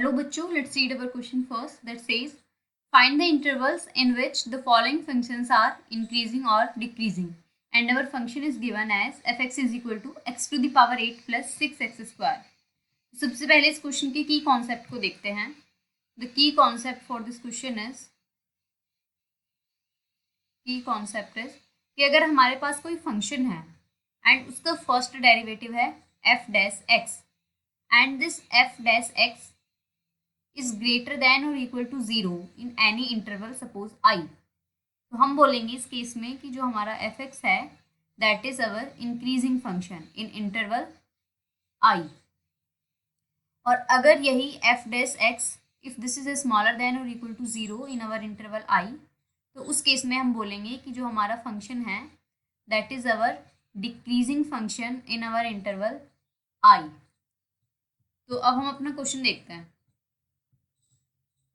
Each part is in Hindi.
Hello बच्चों, let's read our question first that says find the intervals in which the following functions are increasing or decreasing and our function is given as fx is equal to x to the power 8 plus 6x square. सबसे पहले इस क्वेश्चन के की कॉन्सेप्ट को देखते हैं. The key concept for this question is कि अगर हमारे पास कोई फंक्शन है एंड उसका फर्स्ट डेरिवेटिव है f dash x and this f dash x is greater than or equal to 0 in any interval suppose I. तो हम बोलेंगे इस केस में कि जो हमारा fx है that is our increasing function in interval I. और अगर यही f dash x if this is smaller than or equal to 0 in our interval I, तो उस केस में हम बोलेंगे कि जो हमारा फंक्शन है that is our decreasing function in our interval I. तो अब हम अपना क्वेश्चन देखते हैं.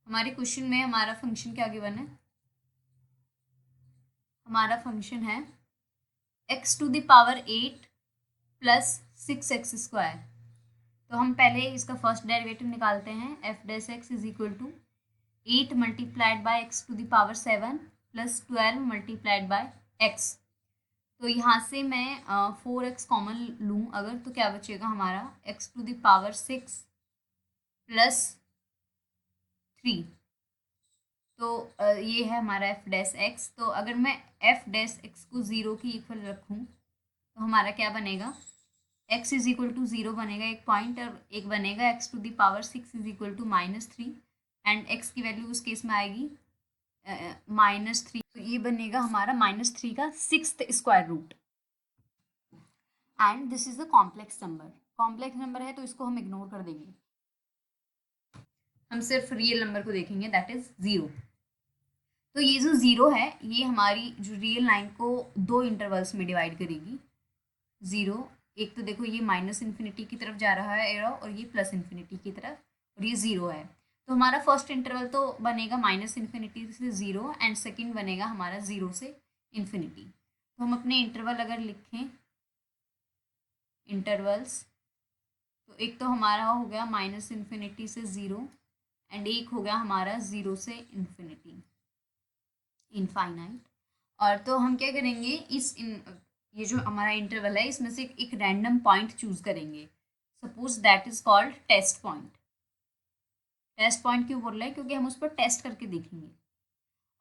हमारे क्वेश्चन में हमारा फंक्शन क्या गिवन है. हमारा फंक्शन है x to the power 8 plus 6x square. तो हम पहले इसका फर्स्ट डेरिवेटिव निकालते हैं. f dash x is equal to 8 multiplied by x to the power 7 plus 12 multiplied by x. तो यहाँ से मैं 4x कॉमन लूँ अगर, तो क्या बचेगा हमारा x to the power 6 plus 3. तो ये है हमारा f डैश x. तो अगर मैं f डैश x को 0 की इक्वल रखूँ तो हमारा क्या बनेगा, x इज इक्वल टू 0 बनेगा एक पॉइंट, और एक बनेगा x to the power 6 is equal to -3 and x की वैल्यू उस केस में आएगी -3. तो ये बनेगा हमारा -3 का 6th square root and this is the complex number. Complex number है तो इसको हम इग्नोर कर देंगे, हम सिर्फ रियल नंबर को देखेंगे दैट इज 0. तो ये जो 0 है ये हमारी जो रियल लाइन को दो इंटरवल्स में डिवाइड करेगी. 0 एक तो देखो ये -इन्फिनिटी की तरफ जा रहा है एरो और ये +इन्फिनिटी की तरफ, और ये 0 है. तो हमारा फर्स्ट इंटरवल तो बनेगा -इन्फिनिटी से 0 एंड सेकंड बनेगा हमारा 0 से इन्फिनिटी. तो हम अपने इंटरवल अगर लिखें इंटरवल्स, तो एक तो हमारा हो गया -इन्फिनिटी से 0 एंड एक हो गया हमारा 0 से इन्फिनिटी इनफाइनाइट. और तो हम क्या करेंगे ये जो हमारा इंटरवल है इसमें से एक रैंडम पॉइंट चूज करेंगे. Suppose that is called test point. Test point क्यों बोल रहे हैं, क्योंकि हम उस पर टेस्ट करके देखेंगे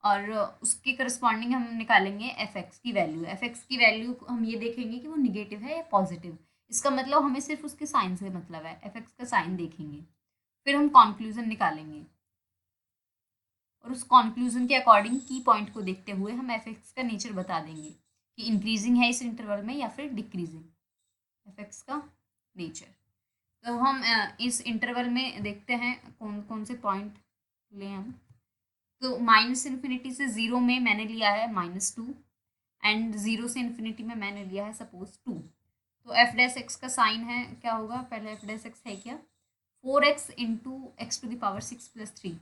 और उसके करस्पॉन्डिंग हम निकालेंगे fx की वैल्यू. fx की वैल्यू हम ये देखेंगे कि वो निगेटिव है या पॉजिटिव. इसका मतलब हमें सिर्फ उसके साइन से मतलब है, fx का साइन देखेंगे, फिर हम कॉन्क्लूजन निकालेंगे और उस कॉन्क्लूजन के अकॉर्डिंग की पॉइंट को देखते हुए हम fx का नेचर बता देंगे कि इंक्रीजिंग है इस इंटरवल में या फिर डिक्रीजिंग, fx का नेचर. तो हम इस इंटरवल में देखते हैं कौन कौन से पॉइंट लें हम. तो -इन्फिनिटी से 0 में मैंने लिया है -2 एंड 0 से इन्फिनिटी में मैंने लिया है सपोज 2. तो f डैश x का साइन है क्या होगा, पहले f डैश x है क्या 4x into x to the power 6 plus 3.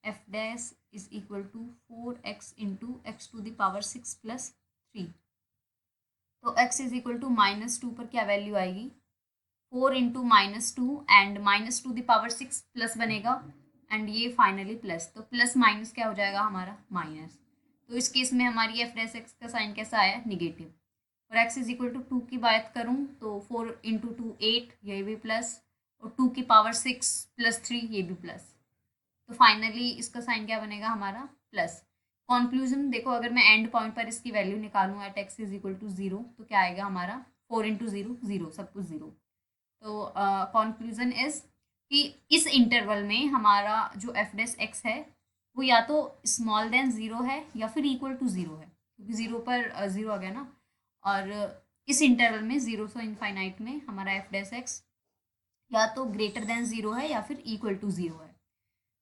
f dash is equal to 4x into x to the power 6 plus 3. तो x इज इक्वल टू -2 पर क्या वैल्यू आएगी 4 into -2 and -2 the power 6 plus बनेगा एंड ये फाइनली प्लस. तो प्लस माइनस क्या हो जाएगा हमारा माइनस. तो इस केस में हमारी f डैश x का साइन कैसा आया निगेटिव. और x इज इक्वल टू 2 की बात करूँ तो 4 इंटू 2 8 ये भी प्लस, और 2 की पावर 6 प्लस 3 ये भी प्लस. तो फाइनली इसका साइन क्या बनेगा हमारा प्लस. कॉन्क्लूजन देखो अगर मैं एंड पॉइंट पर इसकी वैल्यू निकालूँ at x is equal to 0 तो क्या आएगा हमारा 4 इंटू 0 0 सब कुछ 0. तो कॉन्क्लूजन इज कि इस इंटरवल में हमारा जो f डैश x है वो या तो स्मॉल देन 0 है या फिर इक्वल टू 0 है, क्योंकि 0 पर 0 आ गया ना. और इस इंटरवल में 0 से इनफाइनाइट में हमारा f डैश x या तो ग्रेटर देन 0 है या फिर इक्वल टू 0 है.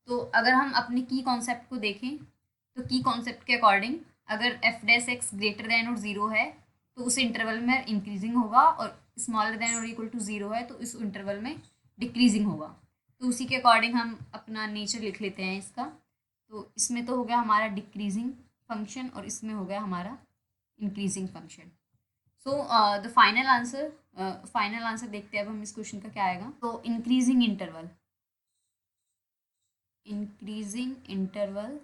तो अगर हम अपने की कॉन्सेप्ट को देखें तो की कॉन्सेप्ट के अकॉर्डिंग अगर f dash x greater than और 0 है तो उस इंटरवल में इंक्रीजिंग होगा, और स्मॉलर देन और इक्वल टू 0 है तो इस इंटरवल में डिक्रीजिंग होगा. तो उसी के अकॉर्डिंग हम अपना नेचर लिख लेते हैं इसका. तो इसमें तो हो गया हमारा डिक्रीजिंग फंक्शन और इसमें हो गया हमारा increasing function. So the final answer देखते हैं अब हम इस क्वेश्चन का क्या आएगा. तो increasing interval increasing interval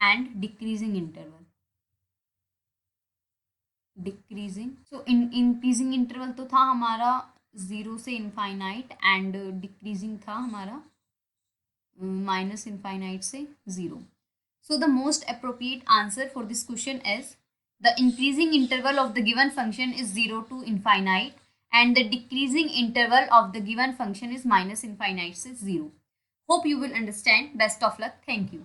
and decreasing interval. Decreasing, so increasing interval तो था हमारा 0 से इनफाइनाइट एंड डिक्रीजिंग था हमारा माइनस इनफाइनाइट से 0. So the most appropriate answer for this question is the increasing interval of the given function is 0 to infinite and the decreasing interval of the given function is minus infinite से 0. Hope you will understand. Best of luck. Thank you.